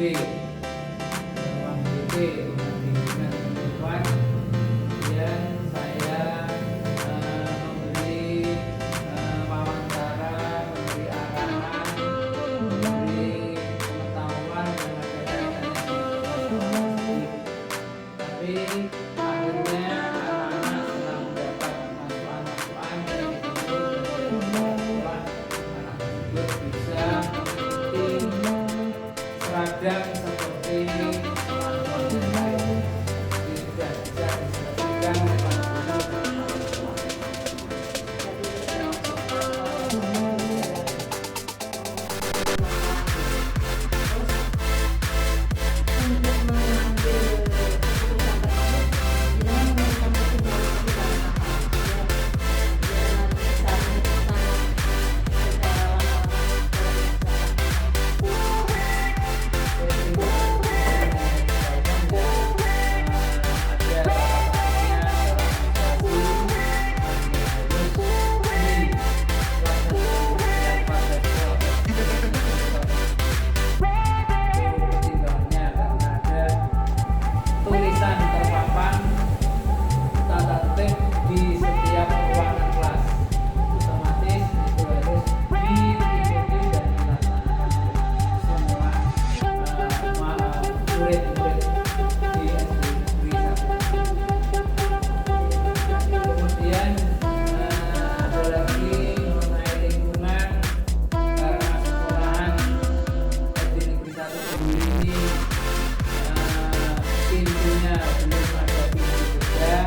ruang BB, rumah bimbingan kehidupan. Kemudian saya memberi wawancara, memberi arahan, memberi pengetahuan yang ada di tapi akhirnya anak-anak setelah mendapat masukan-masukan dari guru dan dari sekolah, anak tersebut bisa mengikuti seragam seperti teman-teman yang lain. Jadi sudah bisa diselesaikan lewat guru dan tulisan terpapan tata tertib di setiap ruangan kelas. Otomatis itu harus diikuti dan dilaksanakan oleh semua murid-murid di SD Negeri 1. Kemudian ada lagi mengenai lingkungan, karena sekolahan SD Negeri 1 Kediri ini pintunya belum ada pintu juga,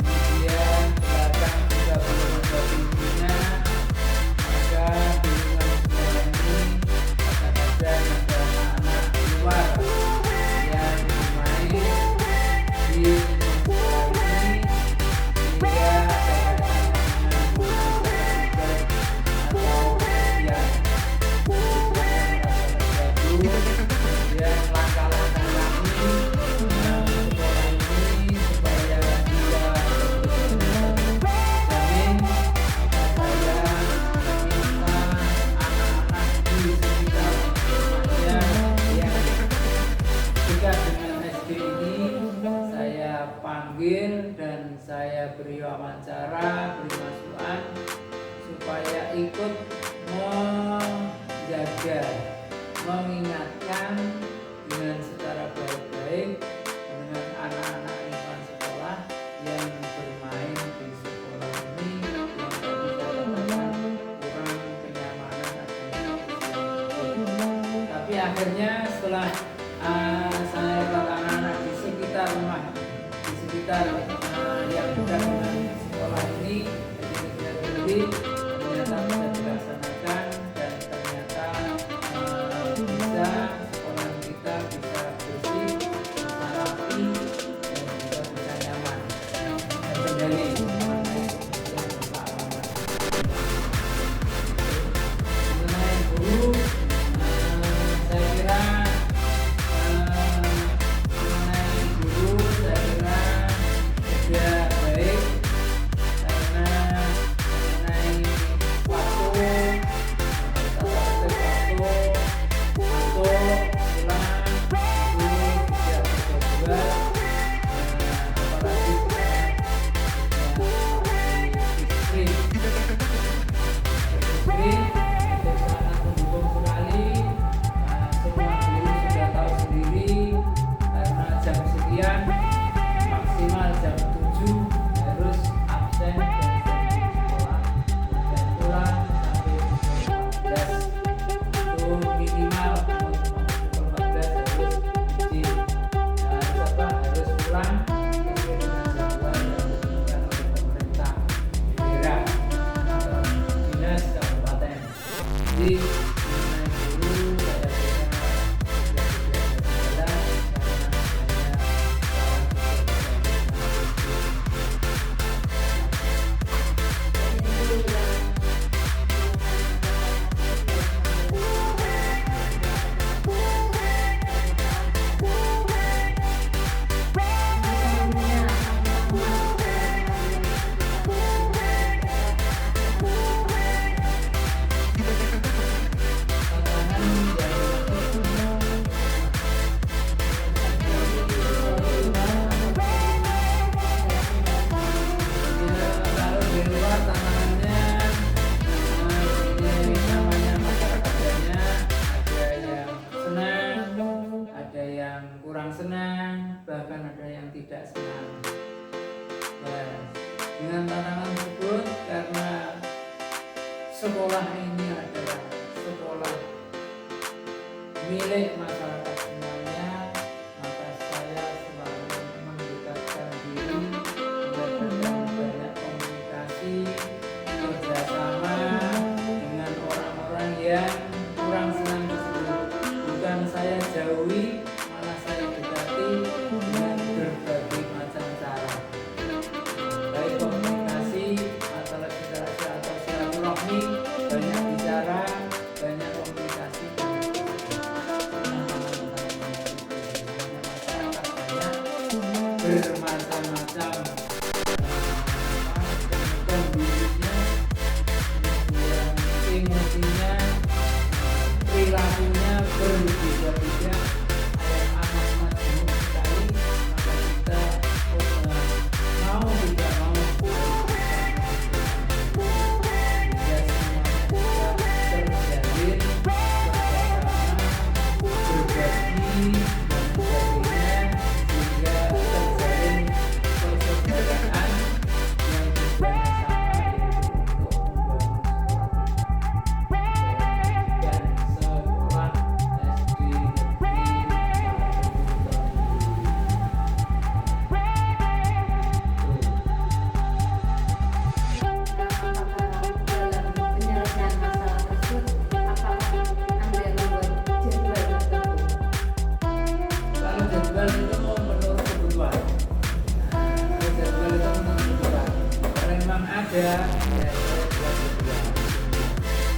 kemudian belakang juga belum ada pintunya, maka di lingkungan sekolah ini kadang-kadang ada anak-anak luar yang bermain di lingkungan sekolah ini, sehingga ada kaitannya dengan atau yang kemudian langkah-langkah kami sekolah ini supaya bisa terjamin, saya meminta anak-anak di sekitar rumahnya yang dekat dengan SD ini saya panggil dan saya beri wawancara, beri masukan supaya ikut menjaga, mengingatkan dengan secara baik-baik dengan anak-anak lingkungan sekolah yang bermain di sekolah ini, yang tadi saya katakan kurang kenyamanan adanya kursi. Tapi akhirnya setelah saya lihat anak-anak di sekitar rumah, di sekitar yang dekat dengan sekolah ini, jadi ternyata bisa dilaksanakan dan ternyata bisa sekolah kita bisa bersih, bisa rapi, dan juga bisa nyaman, terkendali mengenai kebersihan mengenai guru. Saya kira mengenai guru saya kira sudah baik senang, bahkan ada yang tidak senang. Ya, dengan tantangan tersebut, karena sekolah ini adalah sekolah milik masyarakat semuanya, maka saya selalu mendekatkan diri, melakukan banyak komunikasi, kerjasama dengan orang-orang yang kurang senang tersebut. Bukan saya jauhi, malah saya dekati dengan berbagai macam cara, baik komunikasi atau literasi atau silaturahmi, banyak bicara, banyak komunikasi bermacam-macam kondisinya, emosinya, perilakunya berbeda-beda, amat majemuk sekali. Maka kita mau tidak mau ya semuanya bisa terjalin bersama, berbagi dan sebagainya, sehingga terjalin persaudaraan yang bersama, yaitu untuk membangun dan sekolah SD Dalam penyelesaian masalah tersebut, apakah Anda membuat jadwal tertentu? Kalau jadwal itu menurut kebutuhan. Kalau jadwal itu menurut kebutuhan. Kalau memang ada, ya saya buat jadwal.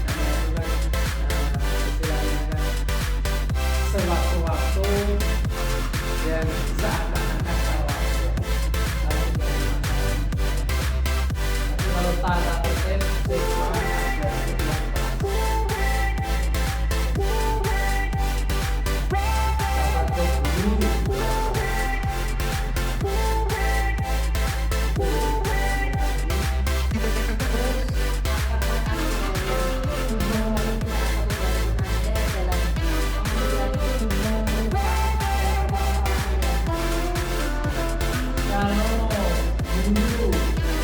Karena itu kan istilahnya kan sewaktu-waktu dan seakan-akan tahu aja. Kalau tidak ada masalah. Tapi kalau tata tertib, siswa ada jadwal kelas. Tata tertib guru. Kalau guru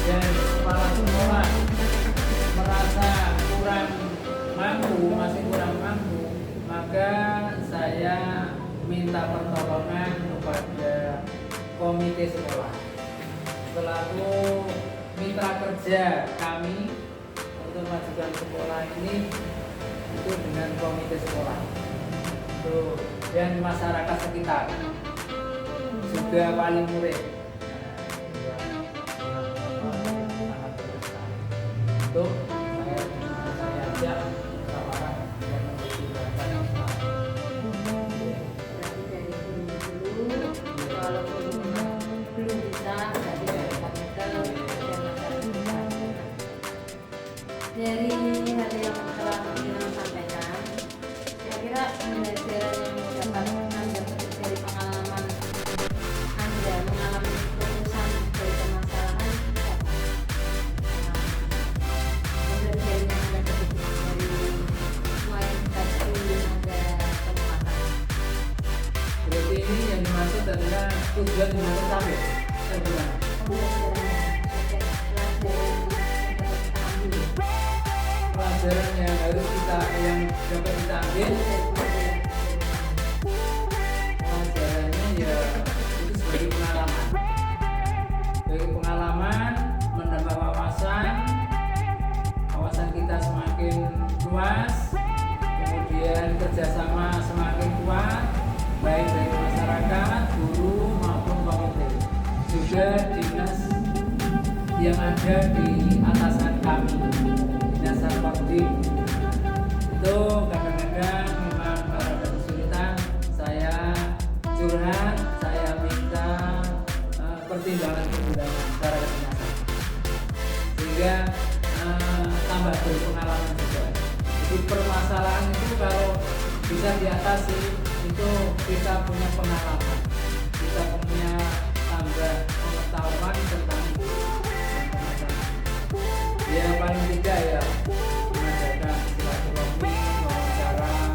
dan kepala sekolah merasa kurang mampu, masih kurang mampu, maka saya minta pertolongan kepada komite sekolah selaku mitra kerja kami untuk majukan sekolah ini, itu dengan komite sekolah itu dan masyarakat sekitar, juga wali murid. Sangat berkesan. Itu saya ajak musyawarah dan mempertimbangkan yang selalu. Berarti dari dulu, walaupun memang belum bisa, berarti dari komite dan masyarakat. Dari hal yang telah Anda sampaikan, kira-kira pembelajaran yang dapat Anda petik dari pengalaman Anda mengalami rumusan dari permasalahan itu apa? Pembelajaran yang Anda petik dari semua yang tadi Anda kemukakan. Berarti ini yang dimaksud adalah tujuan menurut kami. Gimana? Pelajaran yang harus yang dapat kita ambil, pelajarannya ya itu sebagai pengalaman. Sebagai pengalaman, menambah wawasan kita semakin luas, kemudian kerjasama semakin kuat, baik dari masyarakat, guru maupun komite, juga dinas yang ada di atasan kami, dinas Sarpabdi. Itu kadang-kadang memang kalau ada kesulitan, saya curhat, saya minta pertimbangan secara kedinasan, sehingga tambah berpengalaman juga. Jadi permasalahan itu kalau bisa diatasi, itu kita punya pengalaman, kita punya tambah pengetahuan tentang itu. Ya paling tidak ya mengadakan silaturahmi, wawancara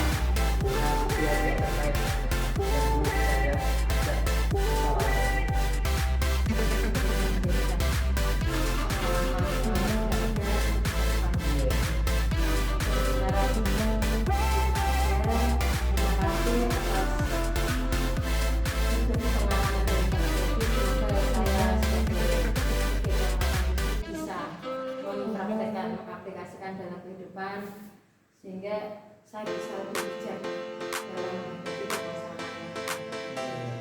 dengan pihak terkait, dan dulu saya ajak saya bisa lebih bijak dalam menghadapi permasalahan.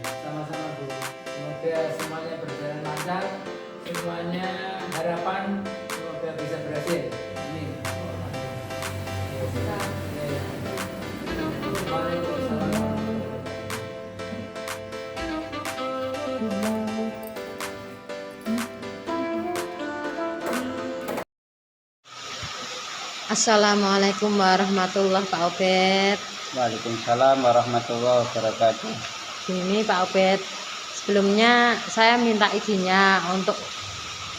Sama-sama Bu. Semoga semuanya berjalan lancar, semuanya harapan semoga bisa berhasil. Amin. Setelah Waalaikumsalam. Assalamualaikum warahmatullahi Pak Obed. Waalaikumsalam warahmatullahi wabarakatuh. Ini Pak Obed, sebelumnya saya minta izinnya untuk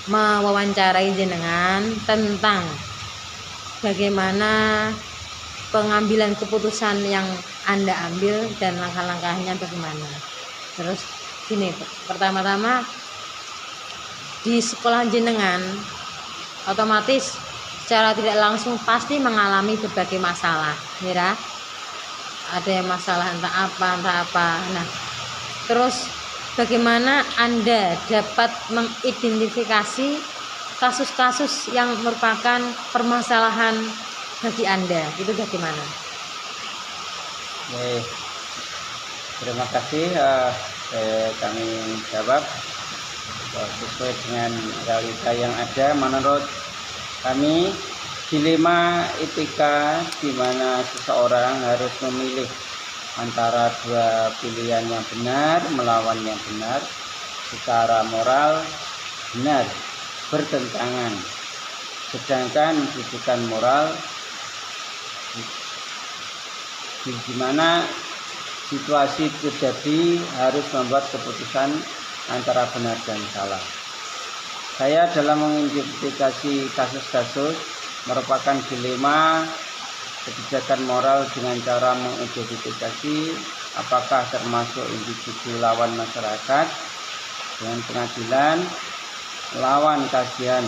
mewawancarai jenengan tentang bagaimana pengambilan keputusan yang Anda ambil dan langkah-langkahnya bagaimana. Terus gini, pertama-tama di sekolah jenengan otomatis secara tidak langsung pasti mengalami berbagai masalah, ya. Ada yang masalah entah apa. Nah, terus bagaimana Anda dapat mengidentifikasi kasus-kasus yang merupakan permasalahan bagi Anda? Itu bagaimana? Oke, terima kasih. Kami jawab sesuai dengan realita yang ada. Menurut kami, dilema etika di mana seseorang harus memilih antara dua pilihan yang benar melawan yang benar, secara moral benar bertentangan. Sedangkan rujukan moral di mana situasi terjadi harus membuat keputusan antara benar dan salah. Saya dalam mengidentifikasi kasus-kasus merupakan dilema kebijakan moral dengan cara mengidentifikasi apakah termasuk individu lawan masyarakat dengan pengadilan, lawan kasihan,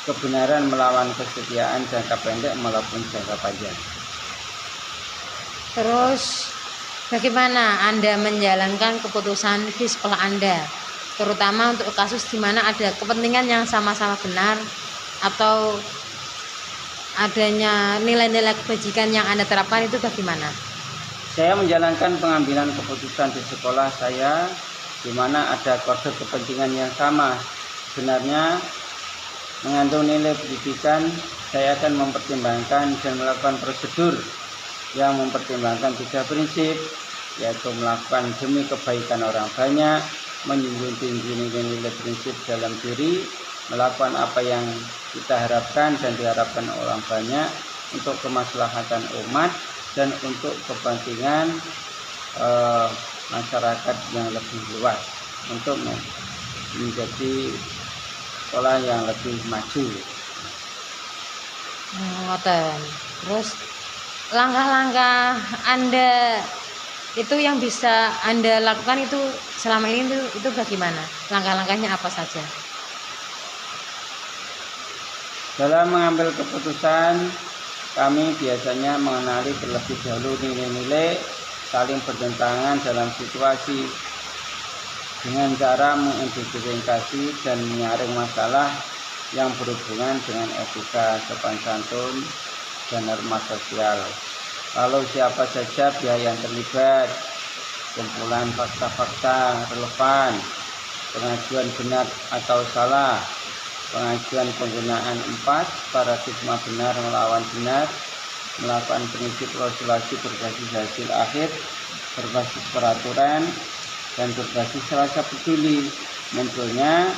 kebenaran melawan kesetiaan jangka pendek maupun jangka panjang. Terus bagaimana Anda menjalankan keputusan di sekolah Anda, terutama untuk kasus di mana ada kepentingan yang sama-sama benar atau adanya nilai-nilai kebajikan yang Anda terapkan, itu bagaimana? Saya menjalankan pengambilan keputusan di sekolah saya di mana ada kode kepentingan yang sama. Sebenarnya mengandung nilai pendidikan, saya akan mempertimbangkan dan melakukan prosedur yang mempertimbangkan 3 prinsip, yaitu melakukan demi kebaikan orang banyak, menjunjung tinggi nilai-nilai prinsip dalam diri, melakukan apa yang kita harapkan dan diharapkan orang banyak untuk kemaslahatan umat dan untuk kepentingan masyarakat yang lebih luas, untuk menjadi sekolah yang lebih maju. Terus langkah-langkah Anda itu yang bisa Anda lakukan itu selama ini itu bagaimana? Langkah-langkahnya apa saja? Dalam mengambil keputusan, kami biasanya mengenali terlebih dahulu nilai-nilai saling bertentangan dalam situasi dengan cara mengidentifikasi dan menyaring masalah yang berhubungan dengan etika, sopan santun, dan norma sosial. Lalu siapa saja pihak yang terlibat, kumpulan fakta-fakta relevan, pengajuan benar atau salah, pengajuan penggunaan 4 paradigma benar melawan benar, melakukan prinsip klausulasi berbasis hasil akhir, berbasis peraturan, dan berbasis rasa peduli. Munculnya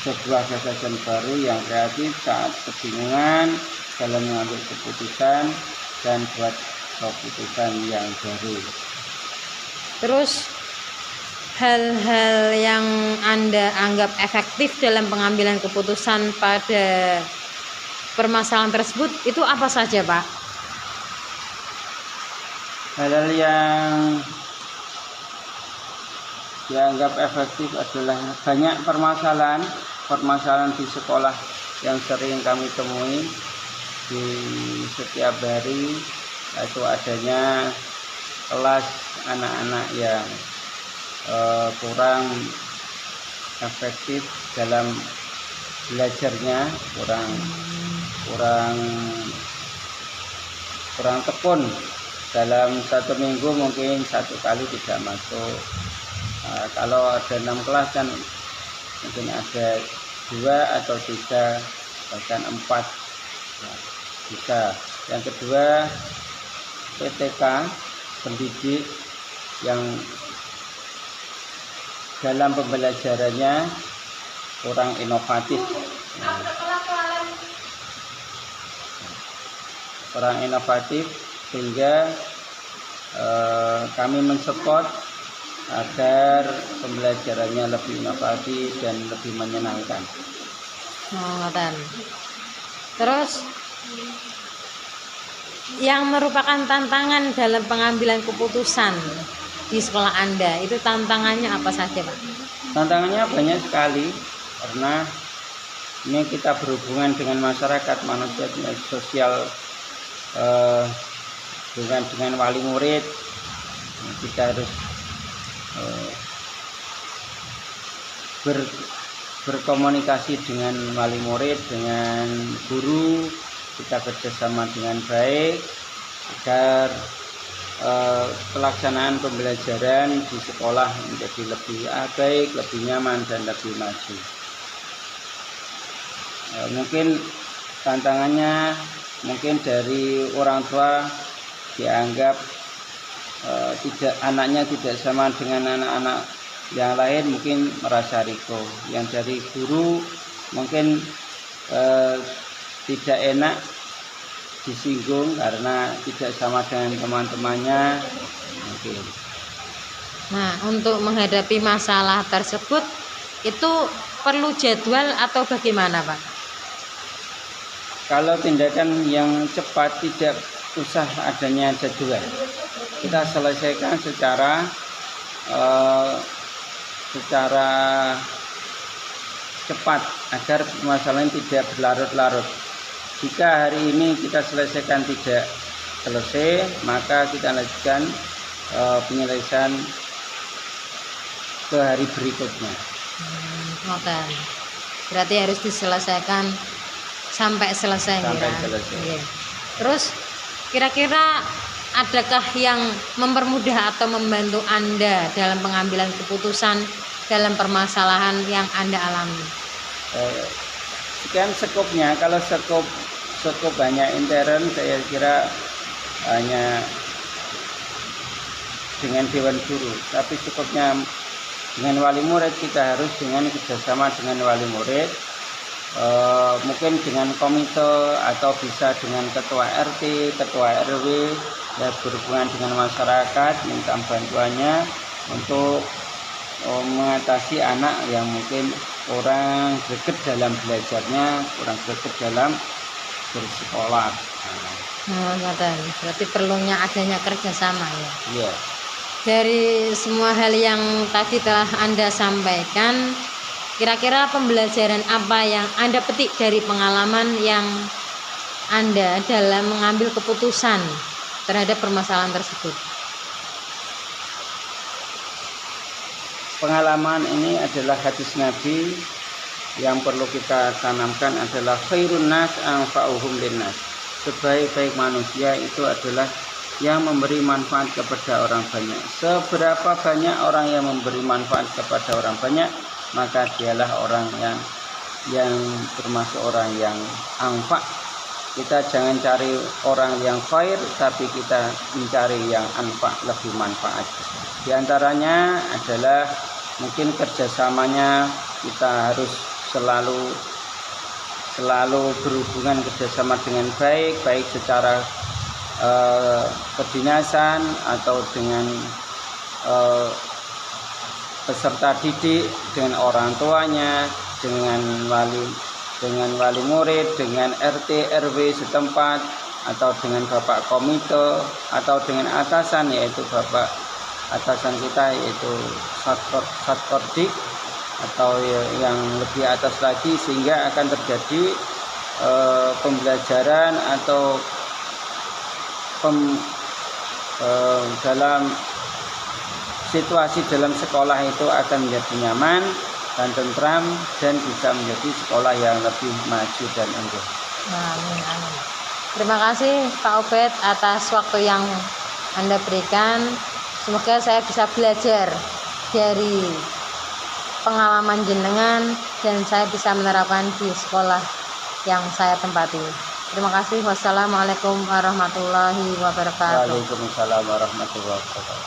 sebuah gagasan baru yang kreatif saat kebingungan dalam mengambil keputusan dan buat keputusan yang baru. Terus hal-hal yang Anda anggap efektif dalam pengambilan keputusan pada permasalahan tersebut itu apa saja, Pak? Hal-hal yang dianggap efektif adalah banyak permasalahan di sekolah yang sering kami temui di setiap hari, yaitu adanya kelas anak-anak yang kurang efektif dalam belajarnya, kurang kurang tekun. Dalam 1 minggu mungkin 1 kali tidak masuk. Kalau ada 6 kelas kan mungkin ada 2 atau 3 bahkan 4 bisa. Yang kedua, PTK pendidik yang dalam pembelajarannya kurang inovatif. Kurang inovatif sehingga kami mensupport agar pembelajarannya lebih inovatif dan lebih menyenangkan. Terus yang merupakan tantangan dalam pengambilan keputusan di sekolah Anda itu tantangannya apa saja, Pak? Tantangannya banyak sekali karena ini kita berhubungan dengan masyarakat, manusia sosial, dengan wali murid. Kita harus berkomunikasi dengan wali murid, dengan guru. Kita kerjasama dengan baik agar pelaksanaan pembelajaran di sekolah menjadi lebih baik, lebih nyaman dan lebih maju. Mungkin tantangannya mungkin dari orang tua dianggap anaknya tidak sama dengan anak-anak yang lain, mungkin merasa risiko. Yang dari guru mungkin tidak enak disinggung karena tidak sama dengan teman-temannya mungkin. Nah, untuk menghadapi masalah tersebut itu perlu jadwal atau bagaimana, Pak? Kalau tindakan yang cepat tidak usah adanya jadwal. Kita selesaikan secara cepat agar masalahnya tidak berlarut-larut. Jika hari ini kita selesaikan tidak selesai, maka kita lanjutkan penyelesaian ke hari berikutnya. Berarti harus diselesaikan sampai selesai. Sampai selesai. Ya. Terus kira-kira adakah yang mempermudah atau membantu Anda dalam pengambilan keputusan dalam permasalahan yang Anda alami? Sekian skopnya. Kalau skop banyak intern, saya kira hanya dengan dewan guru. Tapi skopnya dengan wali murid, kita harus dengan kerjasama dengan wali murid. Mungkin dengan komite atau bisa dengan ketua RT, ketua RW, ya, berhubungan dengan masyarakat, minta bantuannya untuk mengatasi anak yang mungkin kurang greget dalam belajarnya, kurang greget dalam bersekolah. Berarti perlunya adanya kerjasama ya. Iya. Dari semua hal yang tadi telah Anda sampaikan, kira-kira pembelajaran apa yang Anda petik dari pengalaman yang Anda dalam mengambil keputusan terhadap permasalahan tersebut? Pengalaman ini adalah hadis Nabi yang perlu kita tanamkan adalah khairun nas anfa'uhum linnas. Sebaik-baik manusia itu adalah yang memberi manfaat kepada orang banyak. Seberapa banyak orang yang memberi manfaat kepada orang banyak, maka dialah orang yang termasuk orang yang anfa. Kita jangan cari orang yang khair, tapi kita mencari yang anfa, lebih manfaat. Di antaranya adalah mungkin kerjasamanya kita harus selalu berhubungan kerjasama dengan baik secara kedinasan atau dengan peserta didik, dengan orang tuanya, dengan wali murid, dengan RT RW setempat, atau dengan bapak komite, atau dengan atasan, yaitu bapak atasan kita, yaitu satkordik atau yang lebih atas lagi, sehingga akan terjadi pembelajaran atau dalam situasi dalam sekolah itu akan menjadi nyaman dan tentram dan bisa menjadi sekolah yang lebih maju dan unggul. Amin. Terima kasih Pak Obed atas waktu yang Anda berikan. Semoga saya bisa belajar dari pengalaman jenengan dan saya bisa menerapkan di sekolah yang saya tempati. Terima kasih. Wassalamualaikum warahmatullahi wabarakatuh. Waalaikumsalam warahmatullahi wabarakatuh.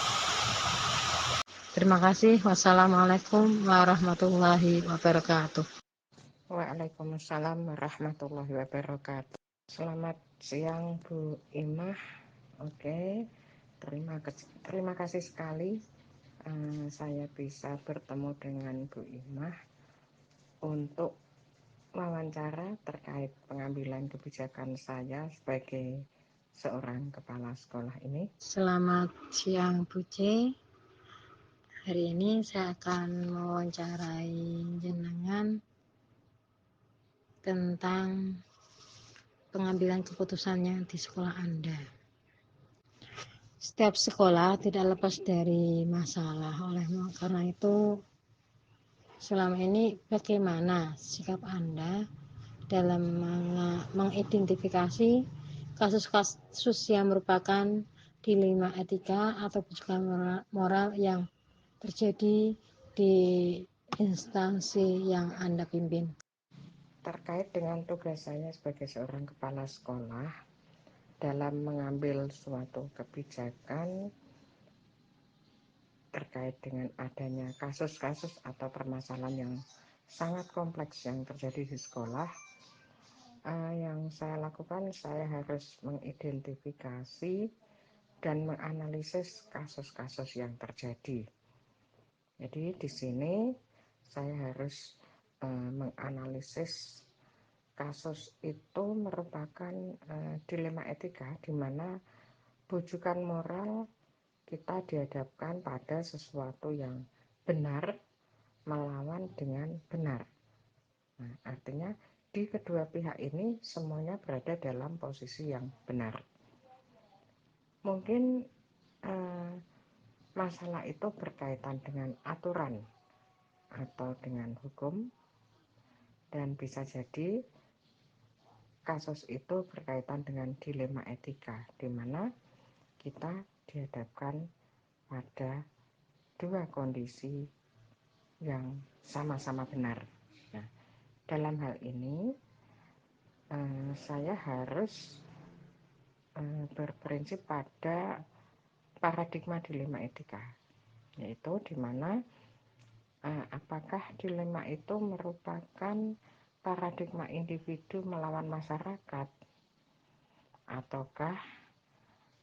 Terima kasih. Wassalamualaikum warahmatullahi wabarakatuh. Waalaikumsalam warahmatullahi wabarakatuh. Selamat siang Bu Imah. Oke, terima kasih sekali saya bisa bertemu dengan Bu Imah untuk wawancara terkait pengambilan kebijakan saya sebagai seorang kepala sekolah ini. Selamat siang Bu C. Hari ini saya akan mewawancarai jenengan tentang pengambilan keputusannya di sekolah Anda. Setiap sekolah tidak lepas dari masalah. Karena itu, selama ini bagaimana sikap Anda dalam mengidentifikasi kasus-kasus yang merupakan dilema etika atau kebijakan moral yang terjadi di instansi yang Anda pimpin? Terkait dengan tugas saya sebagai seorang kepala sekolah dalam mengambil suatu kebijakan terkait dengan adanya kasus-kasus atau permasalahan yang sangat kompleks yang terjadi di sekolah, yang saya lakukan, saya harus mengidentifikasi dan menganalisis kasus-kasus yang terjadi. Jadi di sini saya harus menganalisis kasus itu merupakan dilema etika, di mana bujukan moral kita dihadapkan pada sesuatu yang benar melawan dengan benar. Nah, artinya di kedua pihak ini semuanya berada dalam posisi yang benar. Mungkin masalah itu berkaitan dengan aturan atau dengan hukum, dan bisa jadi kasus itu berkaitan dengan dilema etika, di mana kita dihadapkan pada dua kondisi yang sama-sama benar. Nah, dalam hal ini saya harus berprinsip pada paradigma dilema etika, yaitu di mana apakah dilema itu merupakan paradigma individu melawan masyarakat, ataukah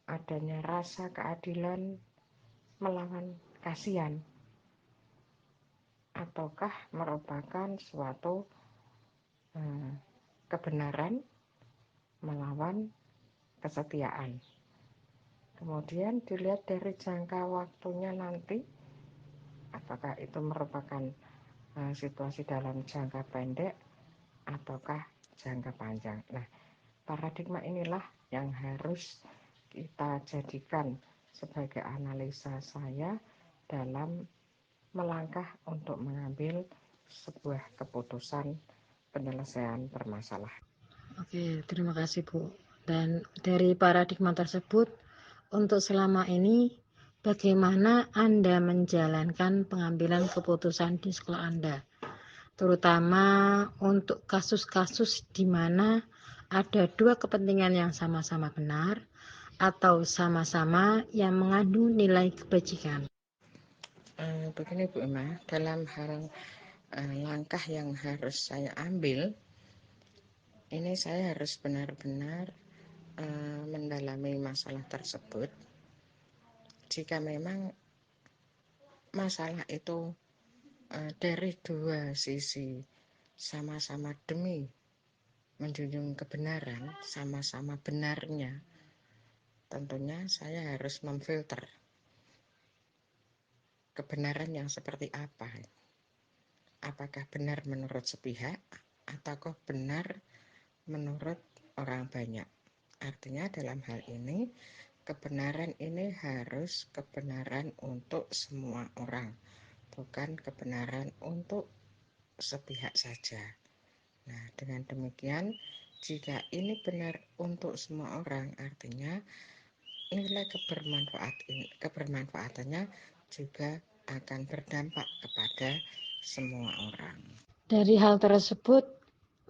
adanya rasa keadilan melawan kasihan, ataukah merupakan suatu kebenaran melawan kesetiaan. Kemudian dilihat dari jangka waktunya nanti, apakah itu merupakan situasi dalam jangka pendek ataukah jangka panjang. Nah, paradigma inilah yang harus kita jadikan sebagai analisa saya dalam melangkah untuk mengambil sebuah keputusan penyelesaian permasalahan. Oke, terima kasih Bu. Dan dari paradigma tersebut, untuk selama ini bagaimana Anda menjalankan pengambilan keputusan di sekolah Anda, terutama untuk kasus-kasus di mana ada dua kepentingan yang sama-sama benar atau sama-sama yang mengandung nilai kebajikan. Begini Bu Emma, dalam hal langkah yang harus saya ambil, ini saya harus benar-benar mendalami masalah tersebut. Jika memang masalah itu dari dua sisi sama-sama demi menjunjung kebenaran, sama-sama benarnya, tentunya saya harus memfilter kebenaran yang seperti apa. Apakah benar menurut sepihak ataukah benar menurut orang banyak. Artinya dalam hal ini kebenaran ini harus kebenaran untuk semua orang, bukan kebenaran untuk sepihak saja. Nah, dengan demikian Jika ini benar untuk semua orang, artinya nilai kebermanfaatannya juga akan berdampak kepada semua orang. Dari hal tersebut,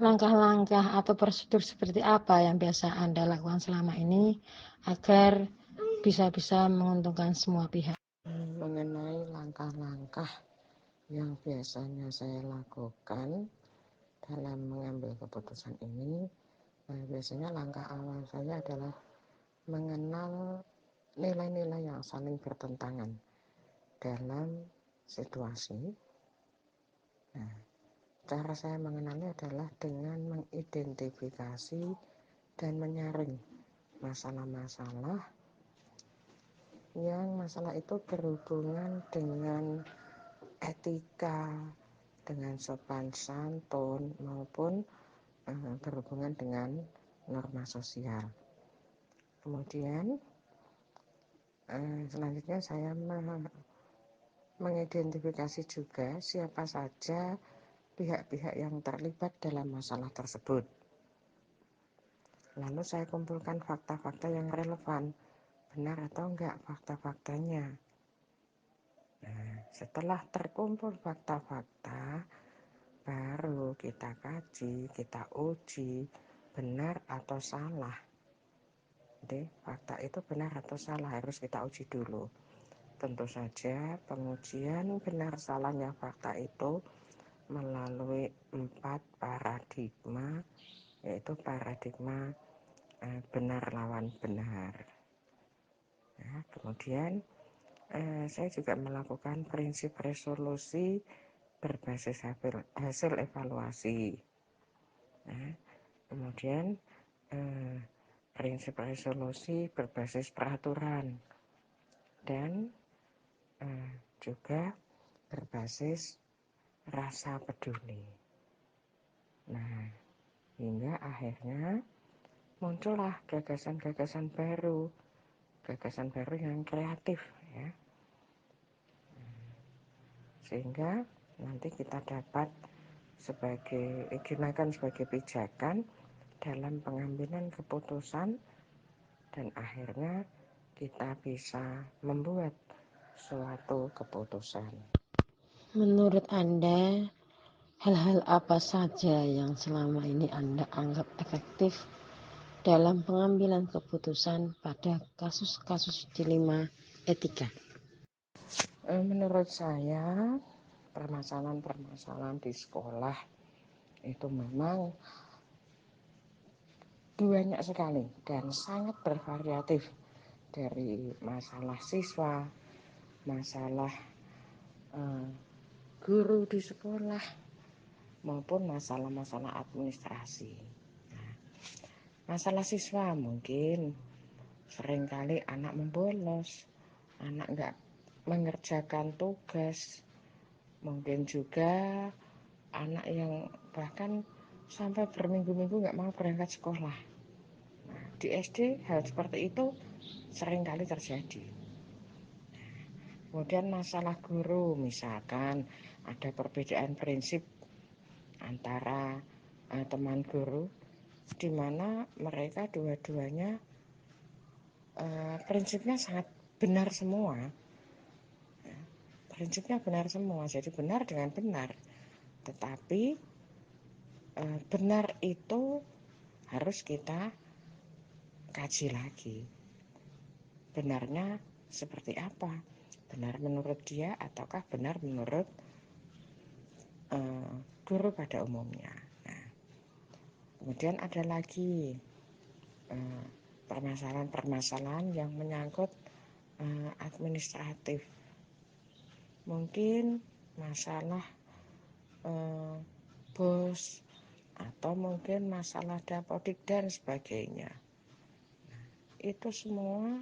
langkah-langkah atau prosedur seperti apa yang biasa Anda lakukan selama ini agar bisa menguntungkan semua pihak? Mengenai langkah-langkah yang biasanya saya lakukan dalam mengambil keputusan ini, biasanya langkah awal saya adalah mengenal nilai-nilai yang saling bertentangan dalam situasi. Nah, cara saya mengenalnya adalah dengan mengidentifikasi dan menyaring masalah-masalah yang masalah itu berhubungan dengan etika, dengan sopan santun, maupun berhubungan dengan norma sosial. Kemudian selanjutnya saya mengidentifikasi juga siapa saja pihak-pihak yang terlibat dalam masalah tersebut. Lalu saya kumpulkan fakta-fakta yang relevan, benar atau enggak fakta-faktanya. Nah, setelah terkumpul fakta-fakta, baru kita kaji, kita uji benar atau salah. Jadi fakta itu benar atau salah harus kita uji dulu. Tentu saja pengujian benar salahnya fakta itu melalui 4 paradigma, yaitu paradigma benar lawan benar. Nah, kemudian saya juga melakukan prinsip resolusi berbasis hasil evaluasi. Nah, kemudian prinsip resolusi berbasis peraturan dan juga berbasis rasa peduli. Nah, hingga akhirnya muncullah gagasan-gagasan baru yang kreatif, ya. Sehingga nanti kita dapat digunakan sebagai pijakan dalam pengambilan keputusan, dan akhirnya kita bisa membuat suatu keputusan. Menurut Anda, hal-hal apa saja yang selama ini Anda anggap efektif dalam pengambilan keputusan pada kasus-kasus dilema etika? Menurut saya, permasalahan-permasalahan di sekolah itu memang banyak sekali dan sangat bervariatif, dari masalah siswa, masalah guru di sekolah, maupun masalah-masalah administrasi. Nah, masalah siswa mungkin seringkali anak membolos, anak nggak mengerjakan tugas, mungkin juga anak yang bahkan sampai berminggu-minggu nggak mau berangkat sekolah. Nah, di SD hal seperti itu seringkali terjadi. Kemudian masalah guru, misalkan ada perbedaan prinsip antara teman guru, di mana mereka dua-duanya prinsipnya sangat benar semua. Prinsipnya benar semua, jadi benar dengan benar. Tetapi benar itu harus kita kaji lagi. Benarnya seperti apa? Benar menurut dia ataukah benar menurut guru pada umumnya? Nah, kemudian ada lagi permasalahan-permasalahan yang menyangkut administratif. Mungkin masalah bos, atau mungkin masalah dapodik dan sebagainya. Itu semua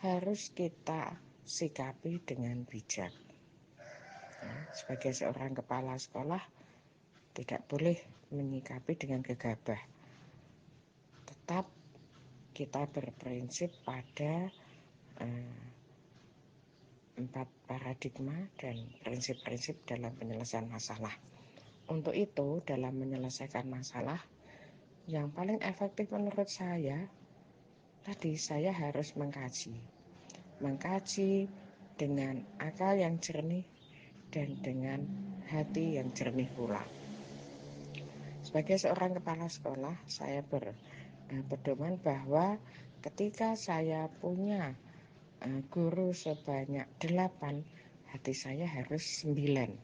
harus kita sikapi dengan bijak. Sebagai seorang kepala sekolah, tidak boleh menyikapi dengan gegabah. Tetap kita berprinsip pada 4 paradigma dan prinsip-prinsip dalam penyelesaian masalah. Untuk itu, dalam menyelesaikan masalah, Yang paling efektif menurut saya, tadi saya harus mengkaji dengan akal yang jernih dan dengan hati yang jernih pula. Sebagai seorang kepala sekolah, saya berpedoman bahwa ketika saya punya guru sebanyak 8, hati saya harus 9.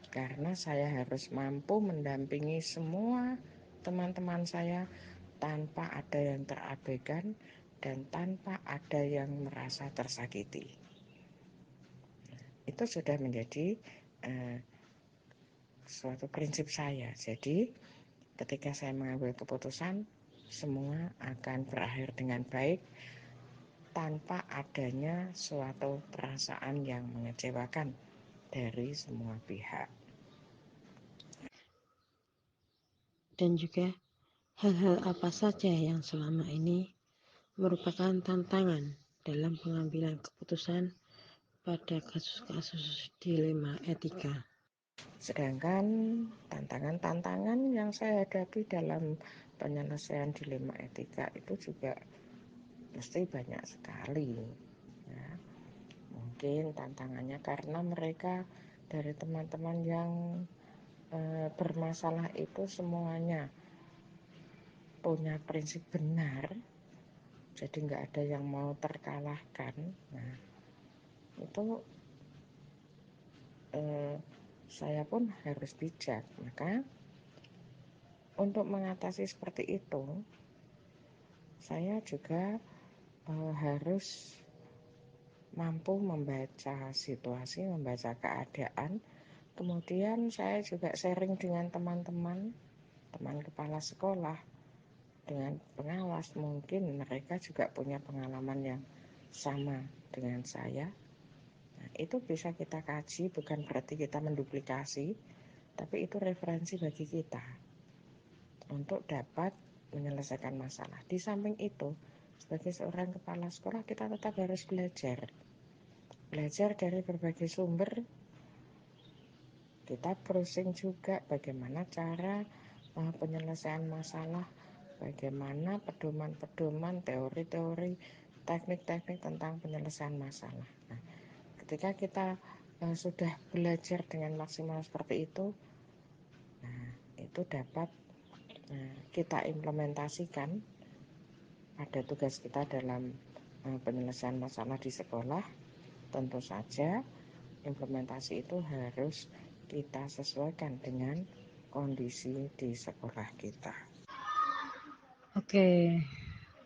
Karena saya harus mampu mendampingi semua teman-teman saya tanpa ada yang terabaikan dan tanpa ada yang merasa tersakiti. Itu sudah menjadi suatu prinsip saya. Jadi ketika saya mengambil keputusan, semua akan berakhir dengan baik tanpa adanya suatu perasaan yang mengecewakan dari semua pihak. Dan juga hal-hal apa saja yang selama ini merupakan tantangan dalam pengambilan keputusan pada kasus-kasus dilema etika. Sedangkan tantangan-tantangan yang saya hadapi dalam penyelesaian dilema etika itu juga pasti banyak sekali. Ya. Mungkin tantangannya karena mereka dari teman-teman yang bermasalah itu semuanya punya prinsip benar, jadi nggak ada yang mau terkalahkan. Nah, itu saya pun harus bijak. Maka untuk mengatasi seperti itu, saya juga harus mampu membaca situasi, membaca keadaan. Kemudian saya juga sharing dengan teman-teman kepala sekolah, dengan pengawas. Mungkin mereka juga punya pengalaman yang sama dengan saya. Nah, itu bisa kita kaji, bukan berarti kita menduplikasi, tapi itu referensi bagi kita untuk dapat menyelesaikan masalah. Di samping itu, sebagai seorang kepala sekolah, kita tetap harus belajar dari berbagai sumber. Kita browsing juga bagaimana cara penyelesaian masalah, bagaimana pedoman-pedoman, teori-teori, teknik-teknik tentang penyelesaian masalah. Nah, ketika kita sudah belajar dengan maksimal seperti itu, nah, itu dapat kita implementasikan pada tugas kita dalam penyelesaian masalah di sekolah. Tentu saja implementasi itu harus kita sesuaikan dengan kondisi di sekolah kita. Oke,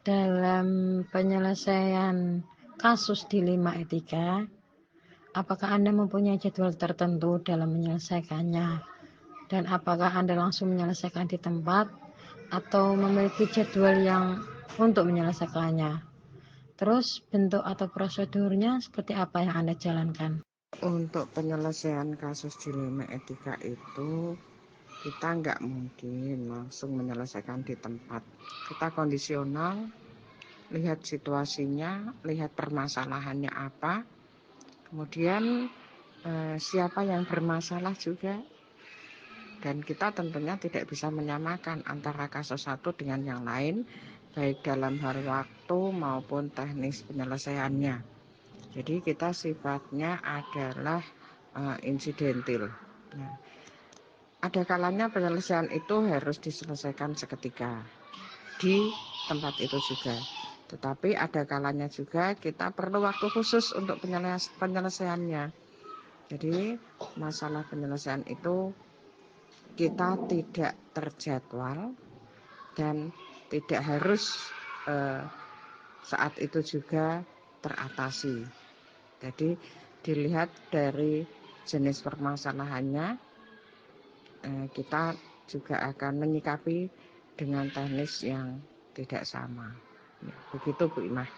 dalam penyelesaian kasus dilema etika, apakah Anda mempunyai jadwal tertentu dalam menyelesaikannya? Dan apakah Anda langsung menyelesaikan di tempat atau memiliki jadwal yang untuk menyelesaikannya? Terus bentuk atau prosedurnya seperti apa yang Anda jalankan? Untuk penyelesaian kasus dilema etika itu kita nggak mungkin langsung menyelesaikan di tempat. Kita kondisional, lihat situasinya, lihat permasalahannya apa, kemudian siapa yang bermasalah juga. Dan kita tentunya tidak bisa menyamakan antara kasus satu dengan yang lain, baik dalam hal waktu maupun teknis penyelesaiannya. Jadi kita sifatnya adalah insidentil. Nah, ada kalanya penyelesaian itu harus diselesaikan seketika di tempat itu juga. Tetapi ada kalanya juga kita perlu waktu khusus untuk penyelesaiannya. Jadi masalah penyelesaian itu kita tidak terjadwal dan tidak harus saat itu juga teratasi. Jadi dilihat dari jenis permasalahannya, kita juga akan menyikapi dengan teknis yang tidak sama. Begitu Bu Imah.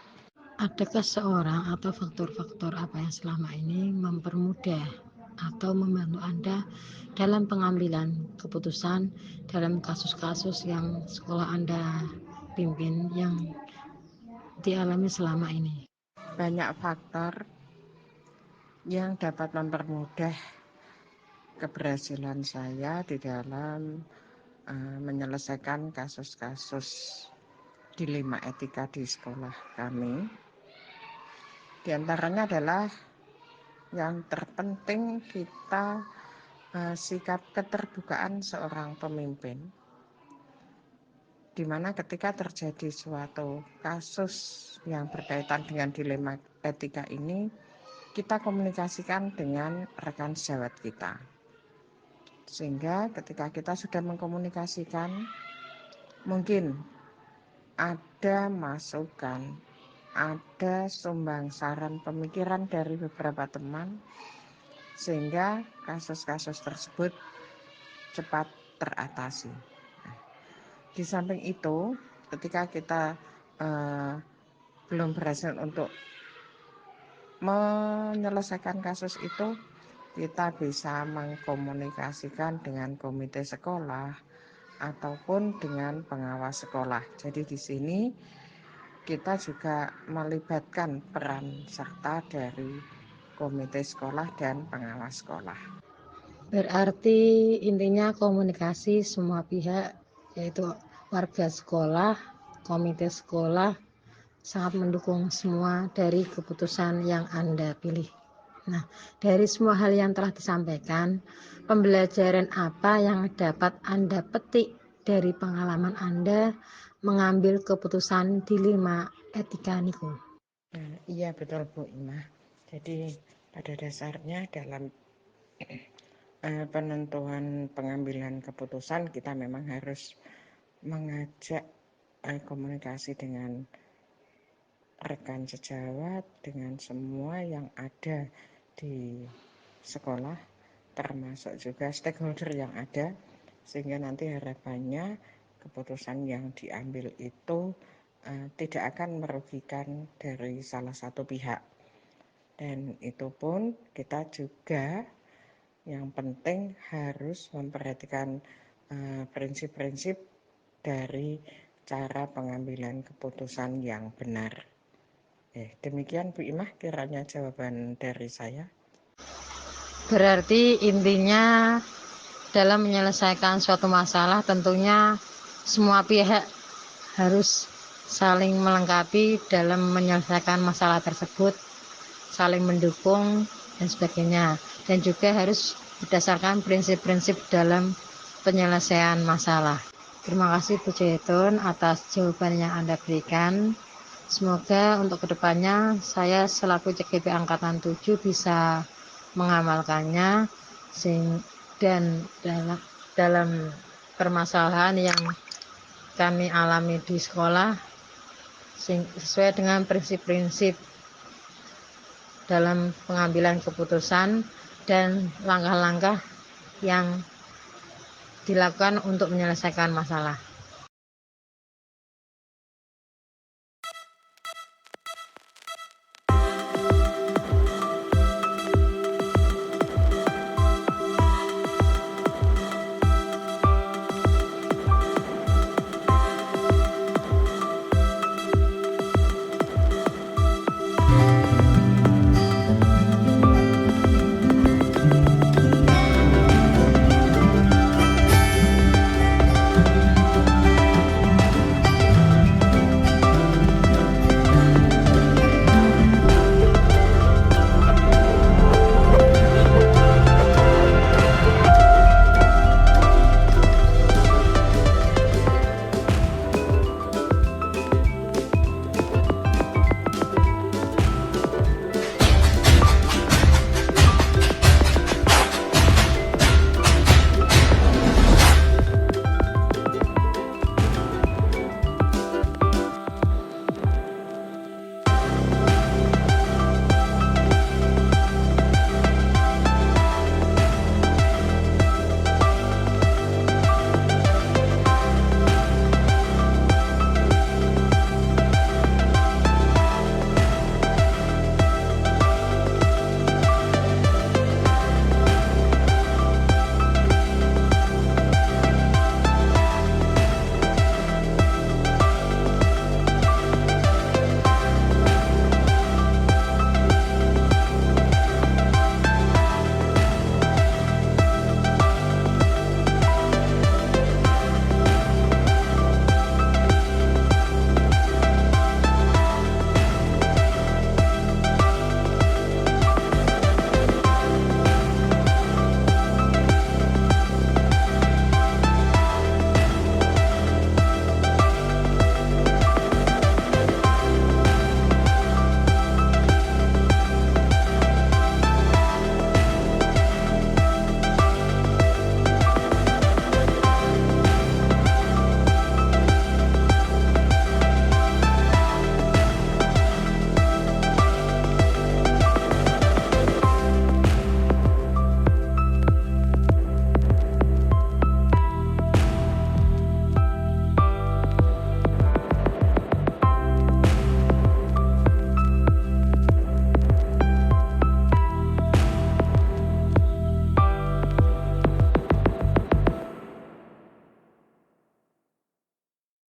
Adakah seorang atau faktor-faktor apa yang selama ini mempermudah atau membantu Anda dalam pengambilan keputusan dalam kasus-kasus yang sekolah Anda pimpin yang dialami selama ini? Banyak faktor yang dapat mempermudah keberhasilan saya di dalam menyelesaikan kasus-kasus dilema etika di sekolah kami. Di antaranya adalah yang terpenting kita sikap keterbukaan seorang pemimpin, di mana ketika terjadi suatu kasus yang berkaitan dengan dilema etika ini, kita komunikasikan dengan rekan sejawat kita. Sehingga ketika kita sudah mengkomunikasikan, mungkin ada masukan, ada sumbang saran pemikiran dari beberapa teman, sehingga kasus-kasus tersebut cepat teratasi. Di samping itu, ketika kita belum berhasil untuk menyelesaikan kasus itu, kita bisa mengkomunikasikan dengan komite sekolah ataupun dengan pengawas sekolah. Jadi di sini kita juga melibatkan peran serta dari komite sekolah dan pengawas sekolah. Berarti intinya komunikasi semua pihak, yaitu warga sekolah, komite sekolah, sangat mendukung semua dari keputusan yang Anda pilih. Nah, dari semua hal yang telah disampaikan, pembelajaran apa yang dapat Anda petik dari pengalaman Anda mengambil keputusan dilema etika niku? Iya betul Bu Imah. Jadi pada dasarnya dalam penentuan pengambilan keputusan kita memang harus mengajak komunikasi dengan rekan sejawat, dengan semua yang ada di sekolah, termasuk juga stakeholder yang ada, sehingga nanti harapannya keputusan yang diambil itu tidak akan merugikan dari salah satu pihak. Dan itu pun kita juga yang penting harus memperhatikan prinsip-prinsip dari cara pengambilan keputusan yang benar. Demikian Bu Imah kiranya jawaban dari saya. Berarti intinya dalam menyelesaikan suatu masalah tentunya semua pihak harus saling melengkapi dalam menyelesaikan masalah tersebut, saling mendukung dan sebagainya, dan juga harus berdasarkan prinsip-prinsip dalam penyelesaian masalah. Terima kasih Bu Jayatun atas jawaban yang Anda berikan. Semoga untuk kedepannya saya selaku CGP Angkatan 7 bisa mengamalkannya dan dalam permasalahan yang kami alami di sekolah sesuai dengan prinsip-prinsip dalam pengambilan keputusan dan langkah-langkah yang dilakukan untuk menyelesaikan masalah.